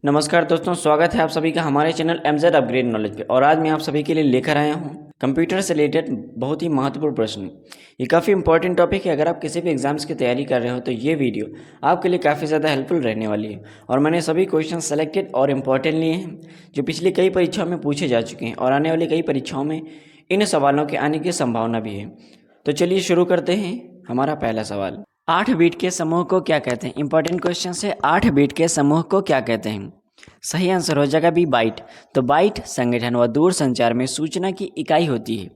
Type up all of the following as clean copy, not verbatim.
नमस्कार दोस्तों, स्वागत है आप सभी का हमारे चैनल एमजेड अपग्रेड नॉलेज पे। और आज मैं आप सभी के लिए लेकर आया हूँ कंप्यूटर से रिलेटेड बहुत ही महत्वपूर्ण प्रश्न। ये काफ़ी इंपॉर्टेंट टॉपिक है। अगर आप किसी भी एग्जाम्स की तैयारी कर रहे हो तो ये वीडियो आपके लिए काफ़ी ज़्यादा हेल्पफुल रहने वाली है। और मैंने सभी क्वेश्चन सेलेक्टेड और इम्पॉर्टेंट लिए हैं जो पिछली कई परीक्षाओं में पूछे जा चुके हैं और आने वाली कई परीक्षाओं में इन सवालों के आने की संभावना भी है। तो चलिए शुरू करते हैं। हमारा पहला सवाल, 8 बीट के समूह को क्या कहते हैं? इंपॉर्टेंट क्वेश्चन है। 8 बीट के समूह को क्या कहते हैं? सही आंसर हो जाएगा बी, बाइट। तो बाइट संगठन व दूर संचार में सूचना की इकाई होती है।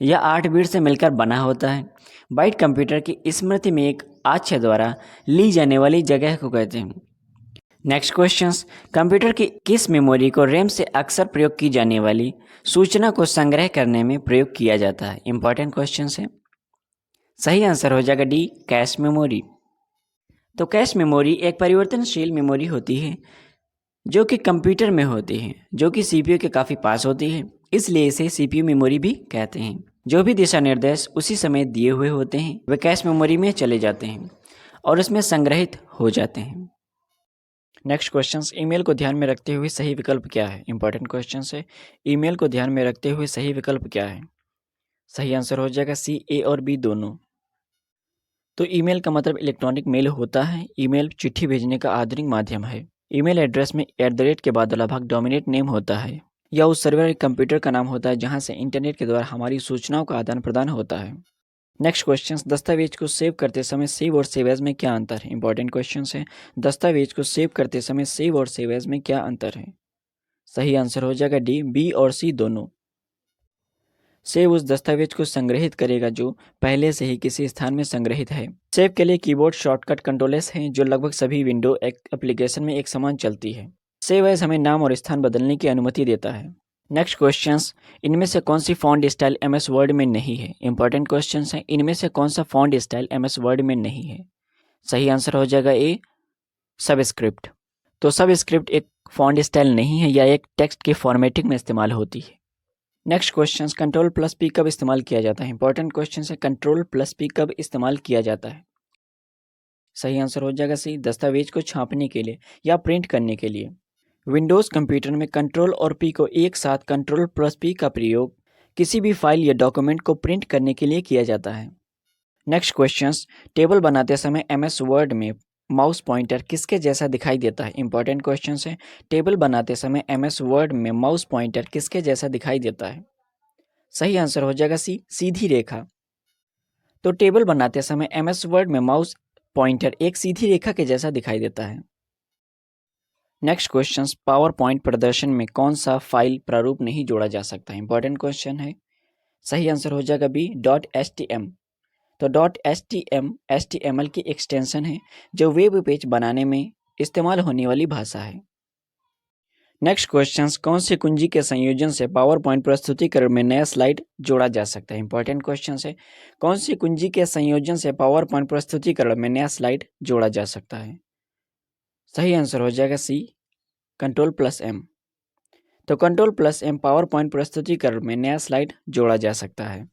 यह 8 बीट से मिलकर बना होता है। बाइट कंप्यूटर की स्मृति में एक आच्छे द्वारा ली जाने वाली जगह को कहते हैं। नेक्स्ट क्वेश्चंस, कंप्यूटर की किस मेमोरी को रैम से अक्सर प्रयोग की जाने वाली सूचना को संग्रह करने में प्रयोग किया जाता है? इंपॉर्टेंट क्वेश्चन है। सही आंसर हो जाएगा डी, कैश मेमोरी। तो कैश मेमोरी एक परिवर्तनशील मेमोरी होती है जो कि कंप्यूटर में होती है, जो कि सीपीयू के काफ़ी पास होती है, इसलिए इसे सीपीयू मेमोरी भी कहते हैं। जो भी दिशा निर्देश उसी समय दिए हुए होते हैं वे कैश मेमोरी में चले जाते हैं और उसमें संग्रहित हो जाते हैं। नेक्स्ट क्वेश्चन, ईमेल को ध्यान में रखते हुए सही विकल्प क्या है? इंपॉर्टेंट क्वेश्चन है। ईमेल को ध्यान में रखते हुए सही विकल्प क्या है? सही आंसर हो जाएगा सी, ए और बी दोनों। तो ईमेल का मतलब इलेक्ट्रॉनिक मेल होता है। ईमेल चिट्ठी भेजने का आधुनिक माध्यम है। ईमेल एड्रेस में @ के बाद वाला भाग डोमिनेट नेम होता है। यह उस सर्वर कंप्यूटर का नाम होता है जहां से इंटरनेट के द्वारा हमारी सूचनाओं का आदान प्रदान होता है। नेक्स्ट क्वेश्चन, दस्तावेज को सेव करते समय सेव और सेव एज में क्या अंतर है? इंपॉर्टेंट क्वेश्चन है। दस्तावेज को सेव करते समय सेव और सेव एज में क्या अंतर है? सही आंसर हो जाएगा डी, बी और सी दोनों। सेव उस दस्तावेज को संग्रहित करेगा जो पहले से ही किसी स्थान में संग्रहित है। सेव के लिए कीबोर्ड शॉर्टकट कंट्रोल एस है जो लगभग सभी विंडो एप्लीकेशन में एक समान चलती है। सेव एज हमें नाम और स्थान बदलने की अनुमति देता है। नेक्स्ट क्वेश्चंस, इनमें से कौन सी फॉन्ट स्टाइल एमएस वर्ड में नहीं है? इंपॉर्टेंट क्वेश्चंस हैं। इनमें से कौन सा फॉन्ट स्टाइल एमएस वर्ड में नहीं है? सही आंसर हो जाएगा ए, सबस्क्रिप्ट। तो सबस्क्रिप्ट एक फॉन्ट स्टाइल नहीं है, या एक टेक्स्ट के फॉर्मेटिंग में इस्तेमाल होती है। Next question, control plus P कब इस्तेमाल किया जाता है? इंपॉर्टेंट क्वेश्चन है। कंट्रोल प्लस पी कब इस्तेमाल किया जाता है? सही आंसर हो जाएगा सी, दस्तावेज को छापने के लिए या प्रिंट करने के लिए। विंडोज कंप्यूटर में कंट्रोल और पी को एक साथ कंट्रोल प्लस पी का प्रयोग किसी भी फाइल या डॉक्यूमेंट को प्रिंट करने के लिए किया जाता है। नेक्स्ट क्वेश्चन, टेबल बनाते समय एमएस वर्ड में माउस पॉइंटर किसके जैसा दिखाई देता है? इंपॉर्टेंट क्वेश्चन है। टेबल बनाते समय एमएस वर्ड में माउस पॉइंटर किसके जैसा दिखाई देता है? सही आंसर हो जाएगा सी, सीधी रेखा। तो टेबल बनाते समय एमएस वर्ड में माउस पॉइंटर एक सीधी रेखा के जैसा दिखाई देता है। नेक्स्ट क्वेश्चन, पावर पॉइंट प्रदर्शन में कौन सा फाइल प्रारूप नहीं जोड़ा जा सकता? इंपॉर्टेंट क्वेश्चन है। सही आंसर हो जाएगा बी, .htm। तो .htm HTML की एक्सटेंशन है जो वेब पेज बनाने में इस्तेमाल होने वाली भाषा है। नेक्स्ट क्वेश्चन, कौन सी कुंजी के संयोजन से पावर पॉइंट प्रस्तुतिकरण में नया स्लाइड जोड़ा जा सकता है? इंपॉर्टेंट क्वेश्चन है। कौन सी कुंजी के संयोजन से पावर पॉइंट प्रस्तुतिकरण में नया स्लाइड जोड़ा जा सकता है? सही आंसर हो जाएगा सी, कंट्रोल प्लस एम। तो control plus M PowerPoint प्रस्तुतिकरण में नया स्लाइड जोड़ा जा सकता है।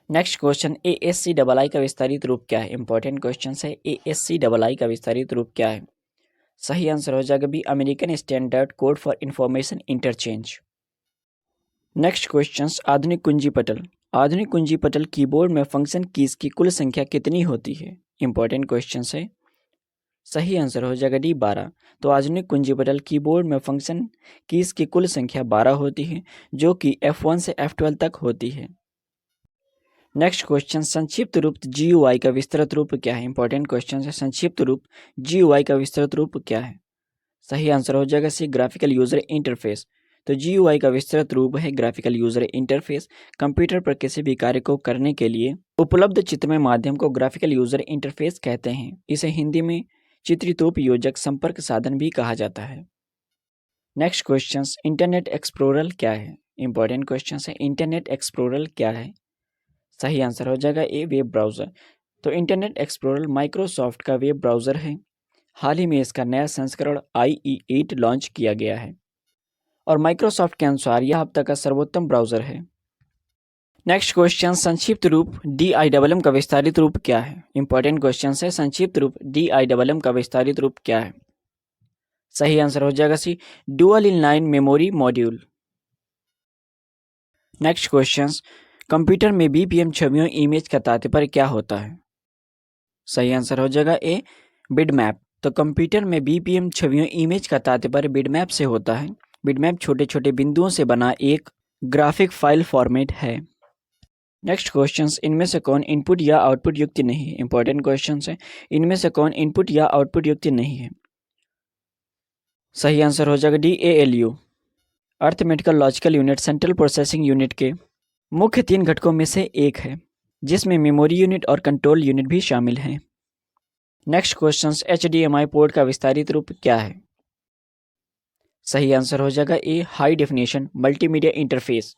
नेक्स्ट क्वेश्चन, ASCII का विस्तारित रूप क्या है? इंपॉर्टेंट क्वेश्चन है। ASCII का विस्तारित रूप क्या है? सही आंसर हो जाएगा B, American standard code for information interchange. Next question, आधुनिक कुंजी पटल। आधुनिक कुंजी पटल कीबोर्ड में फंक्शन कीज की कुल संख्या कितनी होती है? इंपॉर्टेंट क्वेश्चन है। सही आंसर हो जाएगा डी, 12। तो आधुनिक कुंजी पटल कीबोर्ड में फंक्शन कीज की कुल संख्या 12 होती है जो कि F1 से F12 तक होती है। नेक्स्ट क्वेश्चन, संक्षिप्त रूप GUI का विस्तृत रूप क्या है? इंपॉर्टेंट क्वेश्चन है। संक्षिप्त रूप GUI का विस्तृत रूप क्या है? सही आंसर हो जाएगा सी, ग्राफिकल यूजर इंटरफेस। तो GUI का विस्तृत रूप है ग्राफिकल यूजर इंटरफेस। कंप्यूटर पर किसी भी कार्य को करने के लिए उपलब्ध चित्रमय माध्यम को ग्राफिकल यूजर इंटरफेस कहते हैं। इसे हिंदी में चित्रितोपयोजक संपर्क साधन भी कहा जाता है। नेक्स्ट क्वेश्चन, इंटरनेट एक्सप्लोरर क्या है? इंपॉर्टेंट क्वेश्चन है। इंटरनेट एक्सप्लोरर क्या है? सही आंसर हो जाएगा ए, वेब ब्राउज़र। तो इंटरनेट एक्सप्लोरर माइक्रोसॉफ्ट का वेब ब्राउज़र है। हाल ही में इसका नया संस्करण IE8 लॉन्च किया गया है और माइक्रोसॉफ्ट के अनुसार यह अब तक का सर्वोत्तम ब्राउज़र है। नेक्स्ट क्वेश्चन, संक्षिप्त रूप DIMM का विस्तारित रूप क्या है? इंपॉर्टेंट क्वेश्चन है। संक्षिप्त रूप DIMM का विस्तारित रूप क्या है? सही आंसर हो जाएगा C, dual inline memory module. Next questions, computer में बीपीएम छवियों इमेज का तात्पर्य क्या होता है? सही आंसर हो जाएगा ए, बिटमैप। तो कंप्यूटर में बीपीएम छवियों इमेज का तात्पर्य बिटमैप से होता है। बिटमैप छोटे छोटे बिंदुओं से बना एक ग्राफिक फाइल फॉर्मेट है। नेक्स्ट क्वेश्चंस, इनमें से कौन इनपुट या आउटपुट युक्त नहीं है? इंपॉर्टेंट क्वेश्चंस है। इनमें से कौन इनपुट या आउटपुट युक्त नहीं है? सही आंसर हो जाएगा D, ALU। Arithmetical logical unit central processing unit के मुख्य 3 घटकों में से एक है, जिसमें मेमोरी यूनिट और कंट्रोल यूनिट भी शामिल हैं। नेक्स्ट क्वेश्चंस, HDMI पोर्ट का विस्तारित रूप क्या है? सही आंसर हो जाएगा A, high definition multimedia interface.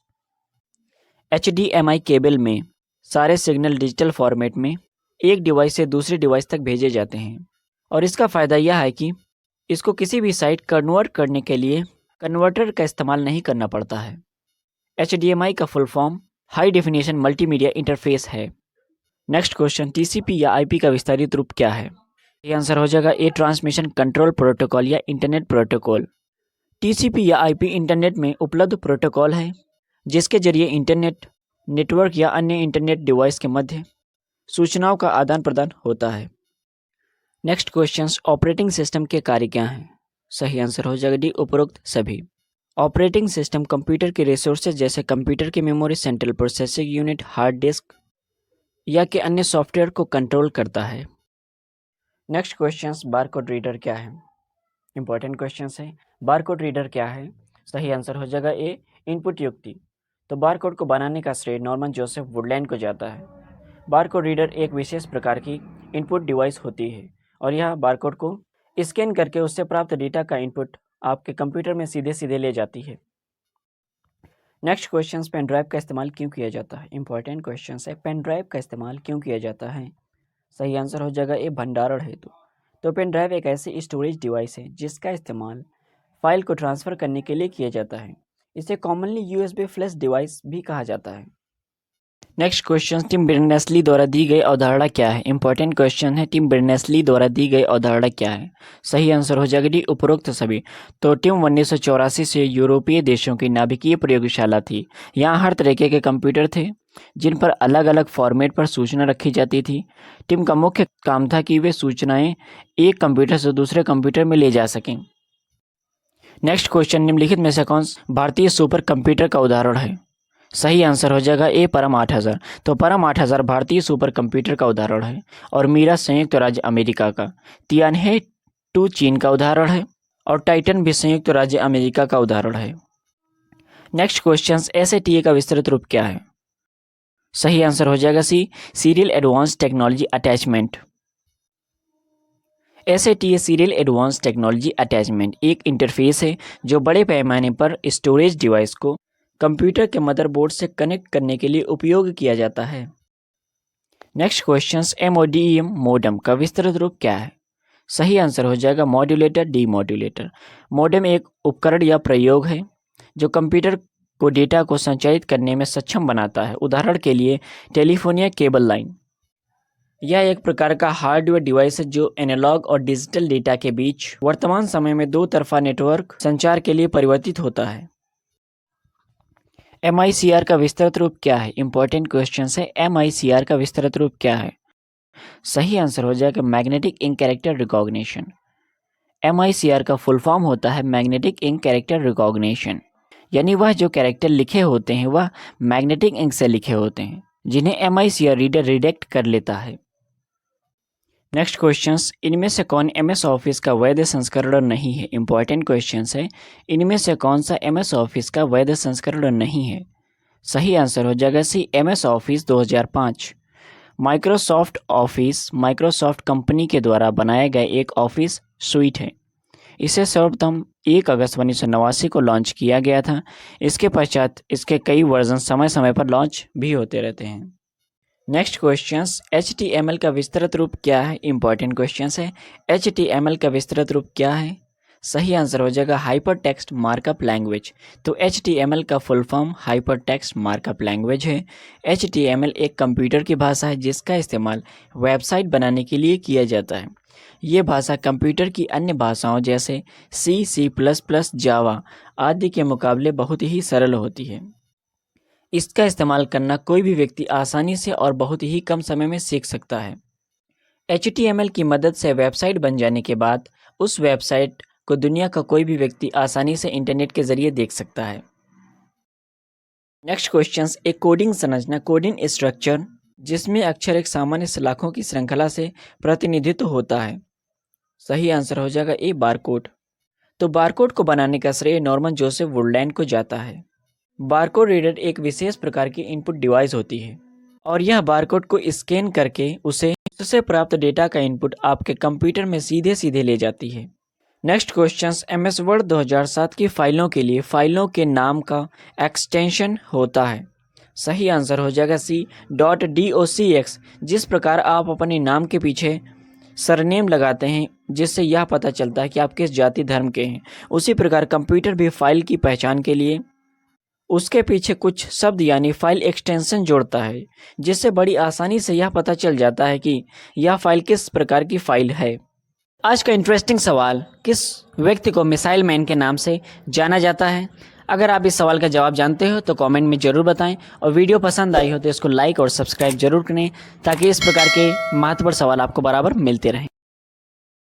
HDMI cable में सारे सिग्नल डिजिटल फॉर्मेट में एक डिवाइस से दूसरे डिवाइस तक भेजे जाते हैं, और इसका फ़ायदा यह है कि इसको किसी भी साइट कन्वर्ट करने के लिए कन्वर्टर का इस्तेमाल नहीं करना पड़ता है। HDMI का full form high definition multimedia interface है। नेक्स्ट क्वेश्चन, TCP या IP का विस्तारित रूप क्या है? ये आंसर हो जाएगा ए, ट्रांसमिशन कंट्रोल प्रोटोकॉल या इंटरनेट प्रोटोकॉल। TCP या IP इंटरनेट में उपलब्ध प्रोटोकॉल है, जिसके जरिए इंटरनेट नेटवर्क या अन्य इंटरनेट डिवाइस के मध्य सूचनाओं का आदान प्रदान होता है। नेक्स्ट क्वेश्चंस, ऑपरेटिंग सिस्टम के कार्य क्या हैं? सही आंसर हो जाएगा डी, उपरोक्त सभी। ऑपरेटिंग सिस्टम कंप्यूटर के रिसोर्सेज जैसे कंप्यूटर की memory, central processing unit, hard disk या के अन्य सॉफ्टवेयर को कंट्रोल करता है। नेक्स्ट क्वेश्चंस, बारकोड रीडर क्या है? इंपॉर्टेंट क्वेश्चंस है। बारकोड रीडर क्या है? सही आंसर हो जाएगा ए, इनपुट युक्ति। तो बारकोड को बनाने का श्रेय नॉर्मन जोसेफ वुडलैंड को जाता है। बारकोड रीडर एक विशेष प्रकार की इनपुट डिवाइस होती है, और यह बारकोड को स्कैन करके उससे प्राप्त डेटा का इनपुट आपके कंप्यूटर में सीधे सीधे ले जाती है। नेक्स्ट क्वेश्चन, पेन ड्राइव का इस्तेमाल क्यों किया जाता है? इंपॉर्टेंट क्वेश्चन है। पेन ड्राइव का इस्तेमाल क्यों किया जाता है? सही आंसर हो जाएगा ए, भंडारण हेतु। तो पेन ड्राइव एक ऐसी स्टोरेज डिवाइस है जिसका इस्तेमाल फाइल को ट्रांसफ़र करने के लिए किया जाता है। इसे कॉमनली USB फ्लैश डिवाइस भी कहा जाता है। नेक्स्ट क्वेश्चन, टिम बर्नर्स-ली द्वारा दी गई अवधारणा क्या है? इंपॉर्टेंट क्वेश्चन है। टिम बर्नर्स-ली द्वारा दी गई अवधारणा क्या है? सही आंसर हो जाएगा डी, उपरोक्त सभी। तो टिम 1984 से यूरोपीय देशों की नाभिकीय प्रयोगशाला थी। यहाँ हर तरीके के कंप्यूटर थे जिन पर अलग अलग फॉर्मेट पर सूचना रखी जाती थी। टिम का मुख्य काम था कि वे सूचनाएं एक कंप्यूटर से दूसरे कंप्यूटर में ले जा सकें। नेक्स्ट क्वेश्चन, निम्नलिखित में से कौन भारतीय सुपर कंप्यूटर का उदाहरण है? सही आंसर हो जाएगा ए, परम 8000। तो परम 8000 भारतीय सुपर कंप्यूटर का उदाहरण है, और मीरा संयुक्त राज्य अमेरिका का, तियानहे 2 चीन का उदाहरण है, और टाइटन भी संयुक्त राज्य अमेरिका का उदाहरण है। नेक्स्ट क्वेश्चन, SATA का विस्तृत रूप क्या है? सही आंसर हो जाएगा C, serial advance technology attachment. SATA serial advance technology attachment एक इंटरफेस है जो बड़े पैमाने पर स्टोरेज डिवाइस को कंप्यूटर के मदरबोर्ड से कनेक्ट करने के लिए उपयोग किया जाता है। नेक्स्ट क्वेश्चंस, MODEM मोडेम का विस्तृत रूप क्या है? सही आंसर हो जाएगा मॉड्यूलेटर, डीमॉड्यूलेटर। मोडेम एक उपकरण या प्रयोग है जो कंप्यूटर को डेटा को संचारित करने में सक्षम बनाता है। उदाहरण के लिए टेलीफोन या केबल लाइन। यह एक प्रकार का हार्डवेयर डिवाइस है जो एनालॉग और डिजिटल डेटा के बीच वर्तमान समय में दो तरफा नेटवर्क संचार के लिए परिवर्तित होता है। MICR का विस्तृत रूप क्या है? इंपॉर्टेंट क्वेश्चन है। MICR का विस्तृत रूप क्या है? सही आंसर हो जाएगा magnetic ink character recognition. MICR का फुल फॉर्म होता है मैग्नेटिक इंक कैरेक्टर रिकॉग्निशन, यानी वह जो कैरेक्टर लिखे होते हैं वह मैग्नेटिक इंक से लिखे होते हैं, जिन्हें MICR रीडर रिडेक्ट कर लेता है। नेक्स्ट क्वेश्चंस, इनमें से कौन MS ऑफिस का वैध संस्करण नहीं है? इंपॉर्टेंट क्वेश्चंस है। इनमें से कौन सा MS ऑफिस का वैध संस्करण नहीं है? सही आंसर हो जाएगा सी, MS office 2005। Microsoft office Microsoft company के द्वारा बनाया गया एक ऑफिस सूट है। इसे सर्वप्रथम 1 अगस्त 1989 को लॉन्च किया गया था। इसके पश्चात इसके कई वर्जन समय समय पर लॉन्च भी होते रहते हैं। नेक्स्ट क्वेश्चंस, HTML का विस्तृत रूप क्या है? इंपॉर्टेंट क्वेश्चंस है। HTML का विस्तृत रूप क्या है? सही आंसर हो जाएगा हाइपर टेक्स्ट मार्कअप लैंग्वेज। तो HTML का full form hyper text markup language है। HTML एक कंप्यूटर की भाषा है जिसका इस्तेमाल वेबसाइट बनाने के लिए किया जाता है। ये भाषा कंप्यूटर की अन्य भाषाओं जैसे C++, जावा आदि के मुकाबले बहुत ही सरल होती है। इसका इस्तेमाल करना कोई भी व्यक्ति आसानी से और बहुत ही कम समय में सीख सकता है। HTML की मदद से वेबसाइट बन जाने के बाद उस वेबसाइट को दुनिया का कोई भी व्यक्ति आसानी से इंटरनेट के जरिए देख सकता है। नेक्स्ट क्वेश्चन, एक कोडिंग संरचना कोडिंग स्ट्रक्चर जिसमें अक्षर एक सामान्य सलाखों की श्रृंखला से प्रतिनिधित्व होता है। सही आंसर हो जाएगा ए बारकोड। तो बारकोड को बनाने का श्रेय नॉर्मन जोसेफ वुडलैंड को जाता है। बारकोड रीडर एक विशेष प्रकार की इनपुट डिवाइस होती है और यह बारकोड को स्कैन करके उससे प्राप्त डेटा का इनपुट आपके कंप्यूटर में सीधे ले जाती है। नेक्स्ट क्वेश्चन, MS वर्ड 2007 की फाइलों के लिए फाइलों के नाम का एक्सटेंशन होता है। सही आंसर हो जाएगा C.docx। जिस प्रकार आप अपने नाम के पीछे सरनेम लगाते हैं जिससे यह पता चलता है कि आप किस जाति धर्म के हैं, उसी प्रकार कंप्यूटर भी फाइल की पहचान के लिए उसके पीछे कुछ शब्द यानी फाइल एक्सटेंशन जोड़ता है जिससे बड़ी आसानी से यह पता चल जाता है कि यह फाइल किस प्रकार की फाइल है। आज का इंटरेस्टिंग सवाल, किस व्यक्ति को मिसाइल मैन के नाम से जाना जाता है? अगर आप इस सवाल का जवाब जानते हो तो कमेंट में ज़रूर बताएं और वीडियो पसंद आई हो तो इसको लाइक और सब्सक्राइब जरूर करें ताकि इस प्रकार के महत्वपूर्ण सवाल आपको बराबर मिलते रहें।